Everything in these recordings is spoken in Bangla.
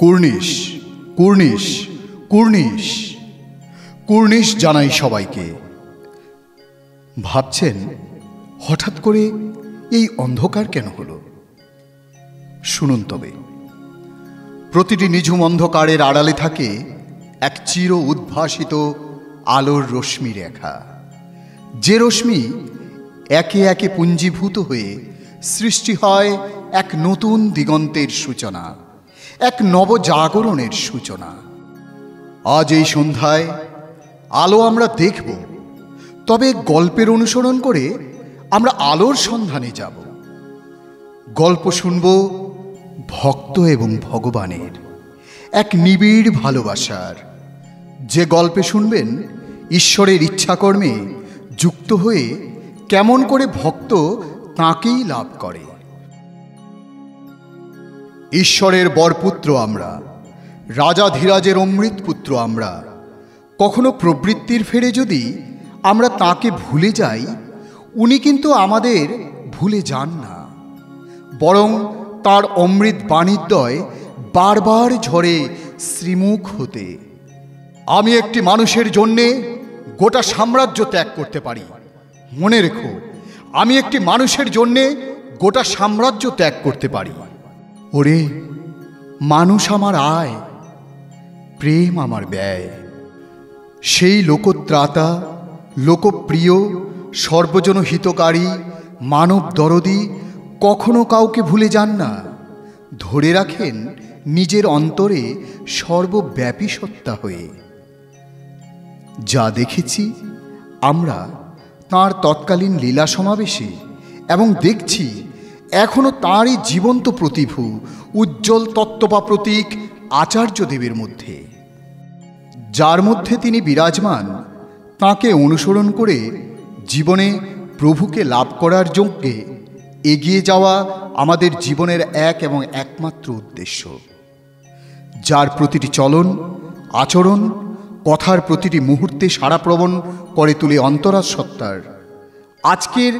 কুর্নিশ কুর্নিশ কুর্নিশ কুর্নিশ জানাই সবাইকে। ভাবছেন হঠাৎ করে এই অন্ধকার কেন হলো? শুনুন তবে, প্রতিটি নিঝুম অন্ধকারের আড়ালে থাকে এক চির উদ্ভাসিত আলোর রশ্মি রেখা, যে রশ্মি একে একে পুঞ্জীভূত হয়ে সৃষ্টি হয় এক নতুন দিগন্তের সূচনা, এক নবজাগরণের সূচনা। আজ এই সন্ধ্যায় আলো আমরা দেখব, তবে গল্পের অনুসরণ করে আমরা আলোর সন্ধানে যাব। গল্প শুনব ভক্ত এবং ভগবানের, এক নিবিড় ভালোবাসার। যে গল্পে শুনবেন ঈশ্বরের ইচ্ছাকর্মে যুক্ত হয়ে কেমন করে ভক্ত তাঁকেই লাভ করে। ঈশ্বরের বরপুত্র আমরা, রাজাধিরাজের অমৃত পুত্র আমরা। কখনো প্রবৃত্তির ফেরে যদি আমরা তাঁকে ভুলে যাই, উনি কিন্তু আমাদের ভুলে যান না, বরং তার অমৃত বাণীদ্বয় বারবার ঝরে শ্রীমুখ হতে। আমি একটি মানুষের জন্যে গোটা সাম্রাজ্য ত্যাগ করতে পারি। মনে রেখো, আমি একটি মানুষের জন্যে গোটা সাম্রাজ্য ত্যাগ করতে পারি। ওরে, মানুষ আমার আয়, প্রেম আমার ব্যয়। সেই লোকত্রাতা, লোকপ্রিয়, সর্বজন হিতকারী, মানব দরদি কখনো কাউকে ভুলে যান না। ধরে রাখেন নিজের অন্তরে সর্বব্যাপী সত্তা হয়ে। যা দেখেছি আমরা তাঁর তৎকালীন লীলা সমাবেশে, এবং দেখছি এখনো তাঁরই জীবন্ত প্রতিভূ, উজ্জ্বল তত্ত্ব বা প্রতীক আচার্যদেবের মধ্যে। যার মধ্যে তিনি বিরাজমান, তাঁকে অনুসরণ করে জীবনে প্রভুকে লাভ করার যজ্ঞে এগিয়ে যাওয়া আমাদের জীবনের এক এবং একমাত্র উদ্দেশ্য। যার প্রতিটি চলন, আচরণ, কথার প্রতিটি মুহূর্তে সাড়াপ্রবণ করে তুলে অন্তরাসত্তার। আজকের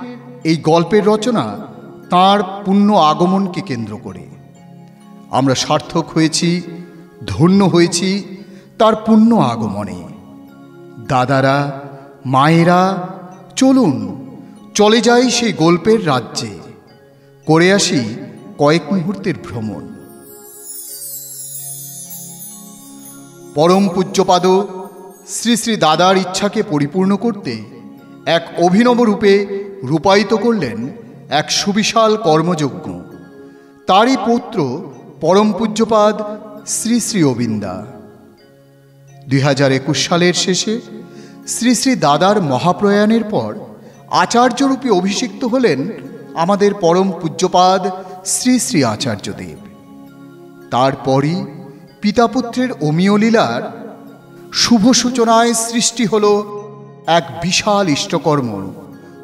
এই গল্পের রচনা তাঁর পুণ্য আগমনকে কেন্দ্র করে। আমরা সার্থক হয়েছি, ধন্য হয়েছি তার পুণ্য আগমনে। দাদারা, মায়েরা, চলুন চলে যাই সেই গল্পের রাজ্যে, করে আসি কয়েক মুহূর্তের ভ্রমণ। পরম পূজ্যপাদ শ্রী শ্রী দাদার ইচ্ছাকে পরিপূর্ণ করতে এক অভিনব রূপে রূপায়িত করলেন এক সুবিশাল কর্মযজ্ঞ। তারই পুত্র পরম পূজ্যপাদ শ্রী শ্রী অবিন্দা। 2021 সালের শেষে শ্রী শ্রী দাদার মহাপ্রয়াণের পর আচার্যরূপে অভিষিক্ত হলেন আমাদের পরম পূজ্যপাদ শ্রী শ্রী আচার্যদেব। তারপরই পিতাপুত্রের অমীয় লীলার শুভ সূচনায় সৃষ্টি হল এক বিশাল ইষ্টকর্ম,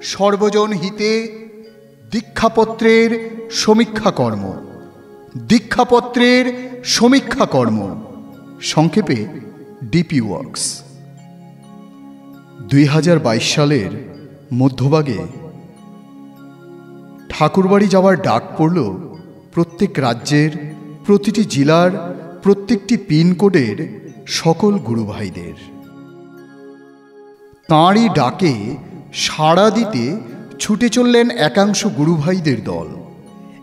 সর্বজন হিতে দীক্ষাপত্রের সমীক্ষা কর্ম। দীক্ষাপত্রের সমীক্ষা কর্ম, সংক্ষেপে ডিপি ওয়ার্কস। 2022 সালের মধ্যভাগে ঠাকুরবাড়ি যাওয়ার ডাক পড়ল প্রত্যেক রাজ্যের, প্রতিটি জেলার, প্রত্যেকটি পিনকোডের সকল গুরুভাইদের। তাঁরই ডাকে সাড়া দিতে ছুটে চললেন একাংশ গুরুভাইদের দল,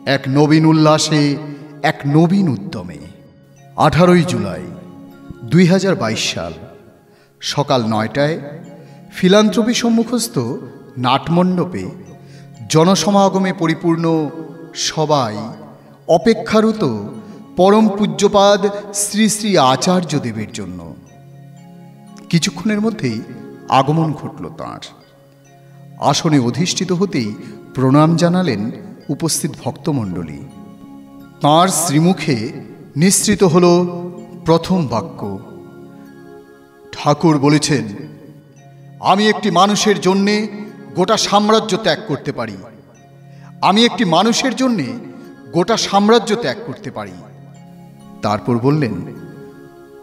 এক নবীন উল্লাসে, এক নবীন উদ্যমে। 18 জুলাই 2022 সাল সকাল 9টায় ফিলান্থ্রপি সম্মুখস্থ নাটমণ্ডপে জনসমাগমে পরিপূর্ণ সবাই অপেক্ষারত পরম পূজ্যপাদ শ্রী শ্রী আচার্যদেবের জন্য। কিছুক্ষণের মধ্যেই আগমন ঘটল তাঁর। আসনে অধিষ্ঠিত হতেই প্রণাম জানালেন উপস্থিত ভক্তমণ্ডলী। তাঁর শ্রীমুখে নিঃসৃত হল প্রথম বাক্য। ঠাকুর বলেছেন, আমি একটি মানুষের জন্যে গোটা সাম্রাজ্য ত্যাগ করতে পারি। আমি একটি মানুষের জন্যে গোটা সাম্রাজ্য ত্যাগ করতে পারি। তারপর বললেন,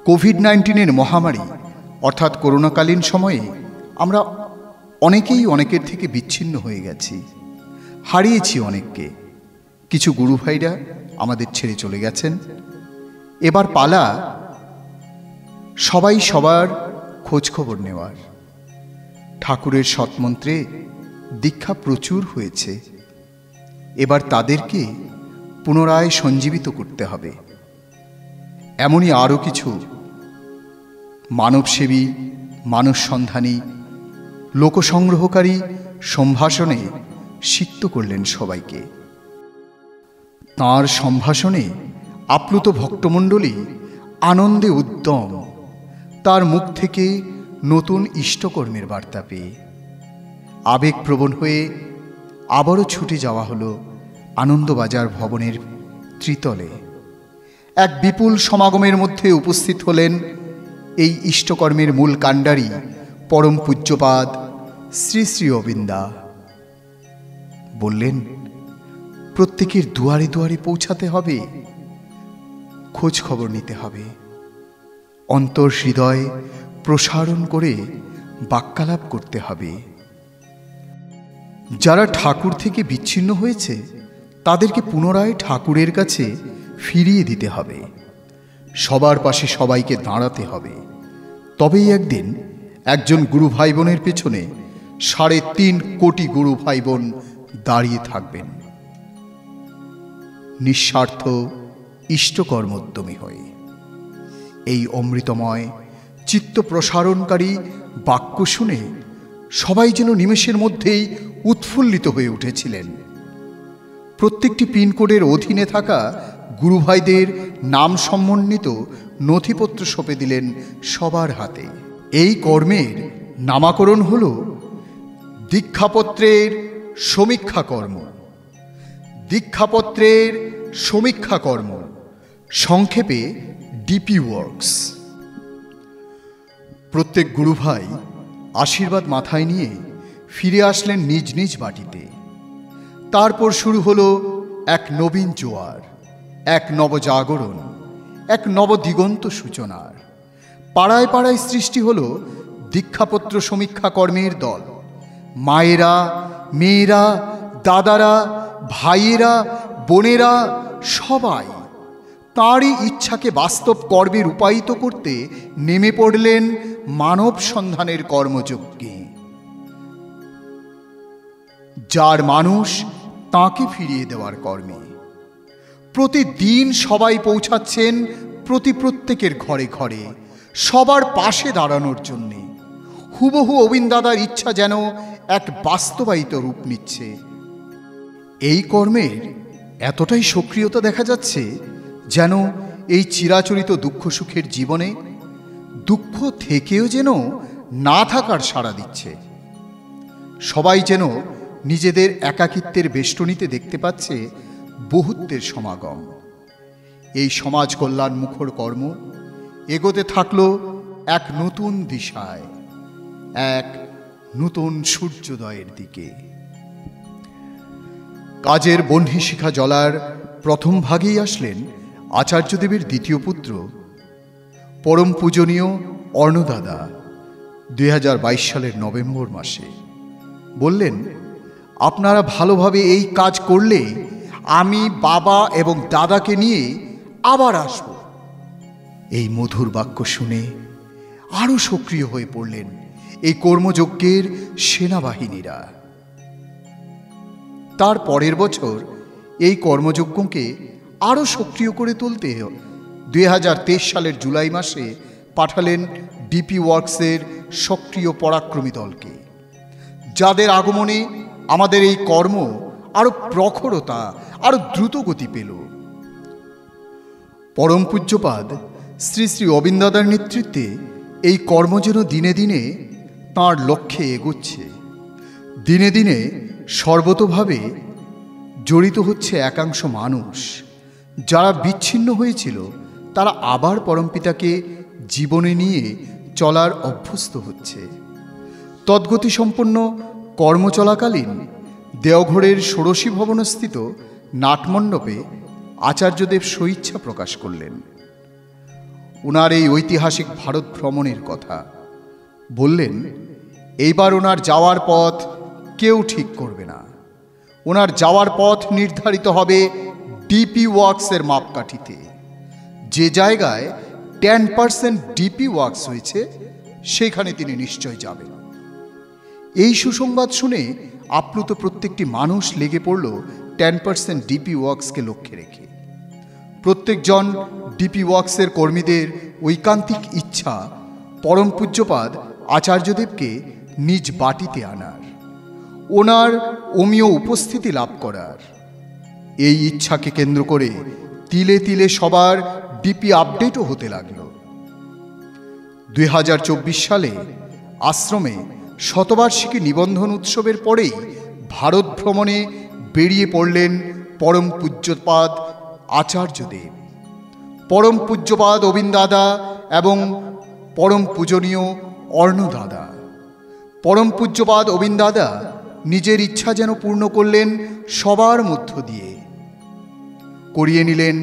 কোভিড-19 মহামারী অর্থাৎ করোনাকালীন সময়ে আমরা অনেকেই অনেকের থেকে বিচ্ছিন্ন হয়ে গেছি, হারিয়েছি অনেককে। কিছু গুরুভাইরা আমাদের ছেড়ে চলে গেছেন, এবার পালা সবাই সবার খোঁজখবর নেওয়ার। ঠাকুরের সৎমন্ত্রে দীক্ষা প্রচুর হয়েছে, এবার তাদেরকে পুনরায় সঞ্জীবিত করতে হবে। এমনই আরও কিছু মানবসেবী, মানব সন্ধানী, লোকসংগ্রহকারী সম্ভাষণে সিক্ত করলেন সবাইকে। তাঁর সম্ভাষণে আপ্লুত ভক্তমণ্ডলী আনন্দে উদ্যম, তার মুখ থেকে নতুন ইষ্টকর্মের বার্তা পেয়ে আবেগপ্রবণ হয়ে আবারও ছুটে যাওয়া হলো আনন্দবাজার ভবনের ত্রিতলে। এক বিপুল সমাগমের মধ্যে উপস্থিত হলেন এই ইষ্টকর্মের মূল কাণ্ডারি পরম পূজ্যপাদ শ্রী শ্রী অবিন্দা। বললেন, প্রত্যেকের দুয়ারে দুয়ারে পৌঁছাতে হবে, খোঁজ খবর নিতে হবে, অন্তর হৃদয় প্রসারণ করে বাক্যালাপ করতে হবে। যারা ঠাকুর থেকে বিচ্ছিন্ন হয়েছে তাদেরকে পুনরায় ঠাকুরের কাছে ফিরিয়ে দিতে হবে। সবার পাশে সবাইকে দাঁড়াতে হবে। তবেই একদিন একজন গুরু ভাই বোনের পেছনে 3.5 কোটি গুরু ভাই বোন দাঁড়িয়ে থাকবেন, নিঃস্বার্থ ইষ্টকর্মোদ্যমী হয়ে। এই অমৃতময় চিত্ত প্রসারণকারী বাক্য শুনে সবাই যেন নিমেষের মধ্যেই উৎফুল্লিত হয়ে উঠেছিলেন। প্রত্যেকটি পিনকোডের অধীনে থাকা গুরু ভাইদের নাম সমন্বিত নথিপত্র সঁপে দিলেন সবার হাতে। এই কর্মের নামাকরণ হল দীক্ষাপত্রের সমীক্ষা কর্ম। দীক্ষাপত্রের সমীক্ষা কর্ম, সংক্ষেপে ডিপি ওয়ার্কস। প্রত্যেক গুরু ভাই আশীর্বাদ মাথায় নিয়ে ফিরে আসলেন নিজ নিজ বাটিতে। তারপর শুরু হলো এক নবীন জোয়ার, এক নবজাগরণ, এক নবদিগন্ত সূচনার। পাড়ায় পাড়ায় সৃষ্টি হলো দীক্ষাপত্র সমীক্ষা কর্মের দল। মায়েরা, মেয়েরা, দাদারা, ভাইয়েরা, বোনেরা সবাই তাঁরই ইচ্ছাকে বাস্তব কর্মে রূপায়িত করতে নেমে পড়লেন মানব সন্ধানের কর্মযজ্ঞে। যার মানুষ তাঁকে ফিরিয়ে দেওয়ার কর্মে প্রতিদিন সবাই পৌঁছাচ্ছেন প্রত্যেকের ঘরে ঘরে, সবার পাশে দাঁড়ানোর জন্যে। হুবহু অবিন্দাদার ইচ্ছা যেন এক বাস্তবায়িত রূপ নিচ্ছে। এই কর্মের এতটাই সক্রিয়তা দেখা যাচ্ছে যেন এই চিরাচরিত দুঃখ সুখের জীবনে দুঃখ থেকেও যেন না থাকার সাড়া দিচ্ছে। সবাই যেন নিজেদের একাকিত্বের বেষ্টনীতে দেখতে পাচ্ছে বহুত্বের সমাগম। এই সমাজ কল্যাণ মুখর কর্ম এগোতে থাকলো এক নতুন দিশায়, এক নতুন সূর্যোদয়ের দিকে। কাজের বহ্নি শিখা জ্বলার প্রথম ভাগেই আসলেন আচার্যদেবের দ্বিতীয় পুত্র পরম পূজনীয় অর্ণদাদা। 2022 সালের নভেম্বর মাসে বললেন, আপনারা ভালোভাবে এই কাজ করলে আমি বাবা এবং দাদাকে নিয়ে আবার আসব। এই মধুর বাক্য শুনে আরো সক্রিয় হয়ে পড়লেন এই কর্মযজ্ঞের সেনাবাহিনীরা। তার পরের বছর এই কর্মযজ্ঞকে আরো সক্রিয় করে তুলতে 2023 সালের জুলাই মাসে পাঠালেন ডিপি ওয়ার্কসের সক্রিয় পরাক্রমী দলকে, যাদের আগমনে আমাদের এই কর্ম আরো প্রখরতা, আরো দ্রুত গতি পেল। পরম পূজ্যপাদ শ্রী শ্রী অবিন্দাদার নেতৃত্বে এই কর্ম যেন দিনে দিনে তাঁর লক্ষ্যে এগোচ্ছে। দিনে দিনে সর্বতোভাবে জড়িত হচ্ছে একাংশ মানুষ। যারা বিচ্ছিন্ন হয়েছিল তারা আবার পরমপিতাকে জীবনে নিয়ে চলার অভ্যস্ত হচ্ছে। তদ্গতি সম্পন্ন কর্ম চলাকালীন দেওঘরের ষোড়শী ভবনস্থিত নাটমণ্ডপে আচার্যদেব স্বইচ্ছা প্রকাশ করলেন ওনার এই ঐতিহাসিক ভারত ভ্রমণের কথা। বললেন, এইবার ওনার যাওয়ার পথ কেউ ঠিক করবে না। ওনার যাওয়ার পথ নির্ধারিত হবে ডিপি ওয়ার্কসের মাপকাঠিতে। যে জায়গায় 10% ডিপি ওয়ার্কস হয়েছে সেখানে তিনি নিশ্চয় যাবেন। এই সুসংবাদ শুনে আপ্লুত প্রত্যেকটি মানুষ লেগে পড়ল 10% ডিপি ওয়ার্কসকে লক্ষ্যে রেখে। প্রত্যেকজন ডিপি ওয়ার্কসের কর্মীদের ঐকান্তিক ইচ্ছা পরম পূজ্যপাদ আচার্যদেবকে নিজ বাটিতে আনার, ওনার অমীয় উপস্থিতি লাভ করার। এই ইচ্ছাকে কেন্দ্র করে তিলে তিলে সবার ডিপি আপডেটও হতে লাগল। 2024 সালে আশ্রমে শতবার্ষিকী নিবন্ধন উৎসবের পরেই ভারত ভ্রমণে বেরিয়ে পড়লেন পরম পূজ্যপাদ আচার্যদেব। পরম পূজ্যপাদ অবিন্দাদা এবং পরম পূজনীয় অর্ণদাদা। পরম পূজ্যপাদ অবিন্দাদা নিজের ইচ্ছা যেন পূর্ণ করলেন সবার মধ্য দিয়ে। করিয়ে নিলেন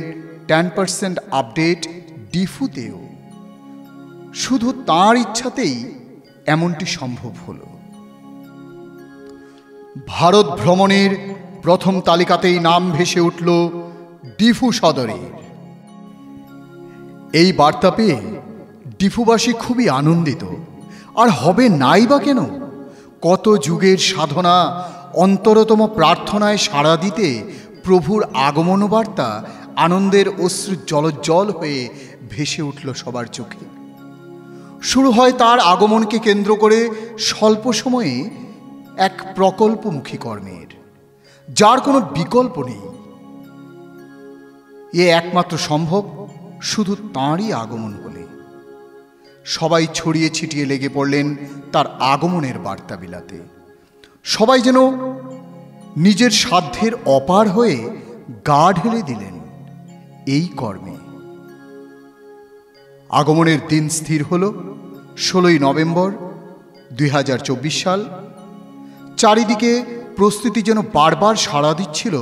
10% আপডেট ডিফুতেও। শুধু তাঁর ইচ্ছাতেই এমনটি সম্ভব হল। ভারত ভ্রমণের প্রথম তালিকাতেই নাম ভেসে উঠল ডিফু সদরের। এই বার্তা পেয়ে ডিফুবাসী খুবই আনন্দিত। আর হবে নাই বা কেন? কত যুগের সাধনা, অন্তরতম প্রার্থনায় সাড়া দিতে প্রভুর আগমন বার্তা আনন্দের অশ্রু জলজ্জল হয়ে ভেসে উঠল সবার চোখে। শুরু হয় তার আগমনকে কেন্দ্র করে স্বল্প সময়ে এক প্রকল্পমুখী কর্মের, যার কোনো বিকল্প নেই। এ একমাত্র সম্ভব শুধু তাঁরই আগমন হলে। সবাই ছড়িয়ে ছিটিয়ে লেগে পড়লেন তার আগমনের বার্তা বিলাতে। সবাই যেন নিজের সাধ্যের অপার হয়ে গা ঢেলে দিলেন এই কর্মে। আগমনের দিন স্থির হল 16 নভেম্বর 2024 সাল। চারিদিকে প্রস্তুতি যেন বারবার সাড়া দিচ্ছিল,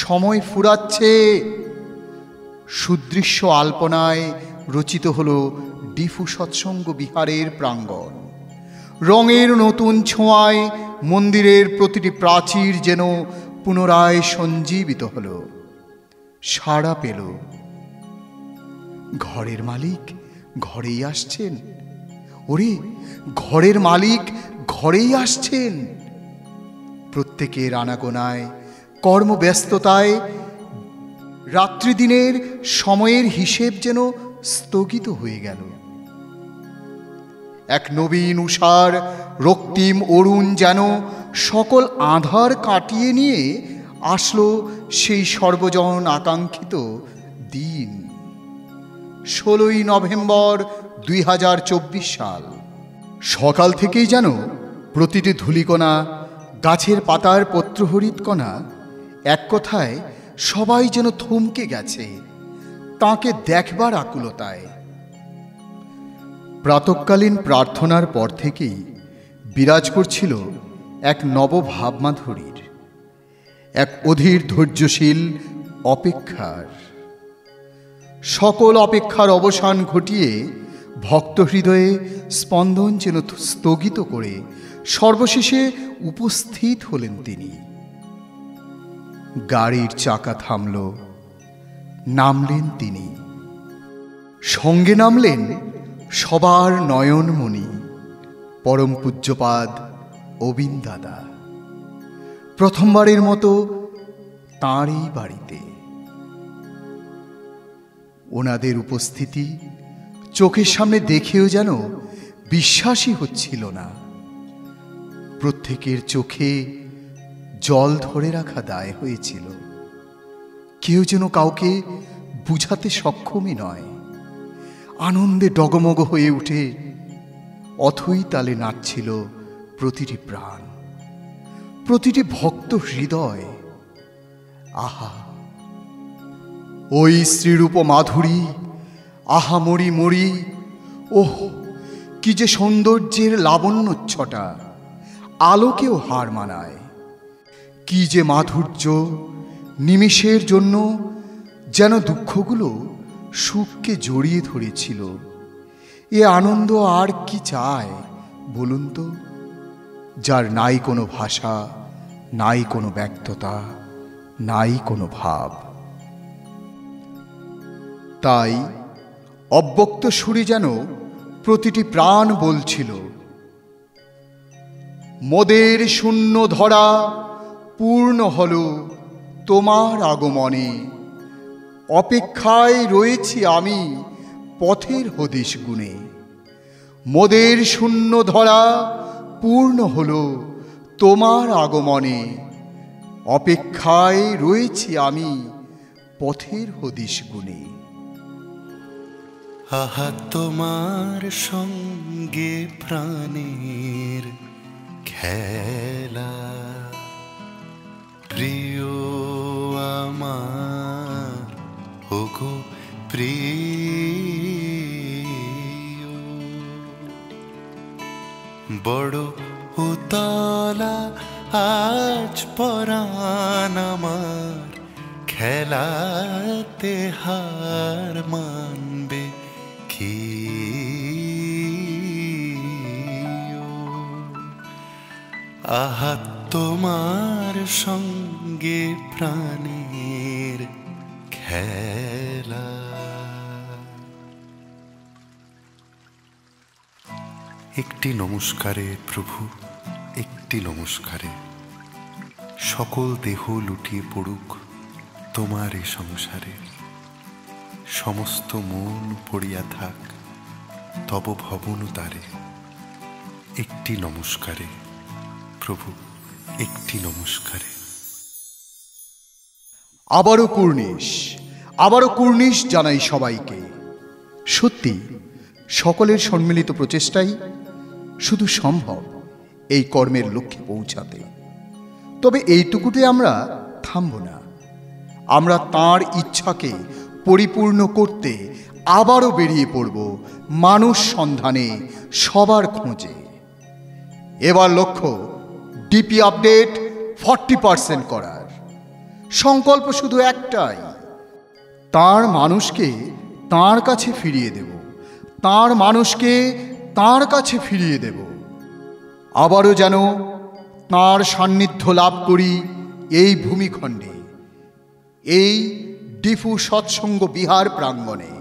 সময় ফুরাচ্ছে। সুদৃশ্য আলপনায় রচিত হল ডিফু সৎসঙ্গ বিহারের প্রাঙ্গণ। রঙের নতুন ছোঁয়ায় মন্দিরের প্রতিটি প্রাচীর যেন পুনরায় সঞ্জীবিত হল, সাড়া পেল। ঘরের মালিক ঘরেই আসছেন। ওরে, ঘরের মালিক ঘরেই আসছেন। প্রত্যেকের আনাগোনায়, কর্মব্যস্ততায় রাত্রিদিনের সময়ের হিসেব যেন স্থগিত হয়ে গেল। এক নবীন উষার রক্তিম অরুণ যেন সকল আঁধার কাটিয়ে নিয়ে আসলো সেই সর্বজন আকাঙ্ক্ষিত দিন। 16 নভেম্বর 2024 সাল। সকাল থেকেই যেন প্রতিটি ধূলিকণা, গাছের পাতার পত্রহরিত কণা, এক কথায় সবাই যেন থমকে গেছে তাঁকে দেখবার আকুলতায়। প্রাতঃকালীন প্রার্থনার পর থেকেই বিরাজ করছিল এক নবভাবমাধুরীর, এক অধীর ধৈর্যশীল অপেক্ষার। সকল অপেক্ষার অবসান ঘটিয়ে ভক্ত হৃদয়ে স্পন্দন যেন স্থগিত করে সর্বশেষে উপস্থিত হলেন তিনি। গাড়ির চাকা থামল, নামলেন তিনি। সঙ্গে নামলেন সবার নয়নমণি পরম পূজ্যপাদ অবিন্দাদা। প্রথমবারের মতো তাঁরই বাড়িতে। ওনাদের উপস্থিতি চোখের সামনে দেখেও যেন বিশ্বাসই হচ্ছিল না। প্রত্যেকের চোখে জল ধরে রাখা দায় হয়েছিল। কেউ যেন কাউকে বুঝাতে সক্ষমই নয়। আনন্দে ডগমগ হয়ে উঠে অথই তালে নাচছিল প্রতিটি প্রাণ, প্রতিটি ভক্ত হৃদয়। আহা, ওই শ্রীরূপ মাধুরী, আহা মরি মরি। ওহ, কি যে সৌন্দর্যের লাবণ্যচ্ছটা, আলোকেও হার মানায়। কি যে মাধুর্য, নিমিষের জন্য যেন দুঃখগুলো সুখকে জড়িয়ে ধরেছিল। এ আনন্দ আর কি চায় বলুন তো, যার নাই কোনো ভাষা, নাই কোনো ব্যক্ততা, নাই কোনো ভাব। তাই অব্যক্ত সুরে যেন প্রতিটি প্রাণ বলছিল, মোদের শূন্য ধরা পূর্ণ হল তোমার আগমনে, অপেক্ষায় রয়েছি আমি পথের হদিশ গুণে। মোদের শূন্য ধরা পূর্ণ হল তোমার আগমনে, অপেক্ষায় রয়েছি আমি পথের হদিশ গুণে। আহা তোমার সঙ্গে প্রাণের খেলা, প্রিয় আমার ওগো প্রিয়, বড় উতলা আজ পরাণ আমার, খেলাতে হার মানবে কি? আহা তোমার সঙ্গে প্রাণের খেলা। একটি নমস্কারে প্রভু, একটি নমস্কারে সকল দেহ লুটিয়ে পড়ুক তোমার এ সংসারে, সমস্ত মন পড়িয়া থাক তব ভবন দ্বারে। একটি নমস্কারে প্রভু, একটি নমস্কারে। আবারও কুর্নিশ জানাই সবাইকে। সত্যি সকলের সম্মিলিত প্রচেষ্টাই শুধু সম্ভব এই কর্মের লক্ষ্যে পৌঁছাতে। তবে এইটুকুতে আমরা থামব না, আমরা তাঁর ইচ্ছাকে পরিপূর্ণ করতে আবারও বেরিয়ে পড়ব মানুষ সন্ধানে, সবার খোঁজে। এবার লক্ষ্য ডিপি আপডেট 40% করার। সংকল্প শুধু একটাই, তাঁর মানুষকে তাঁর কাছে ফিরিয়ে দেব, তাঁর মানুষকে তাঁর কাছে ফিরিয়ে দেব। আবারও যেন তাঁর সান্নিধ্য লাভ করি এই ভূমিখণ্ডে, এই ডিফু সৎসঙ্গ বিহার প্রাঙ্গণে।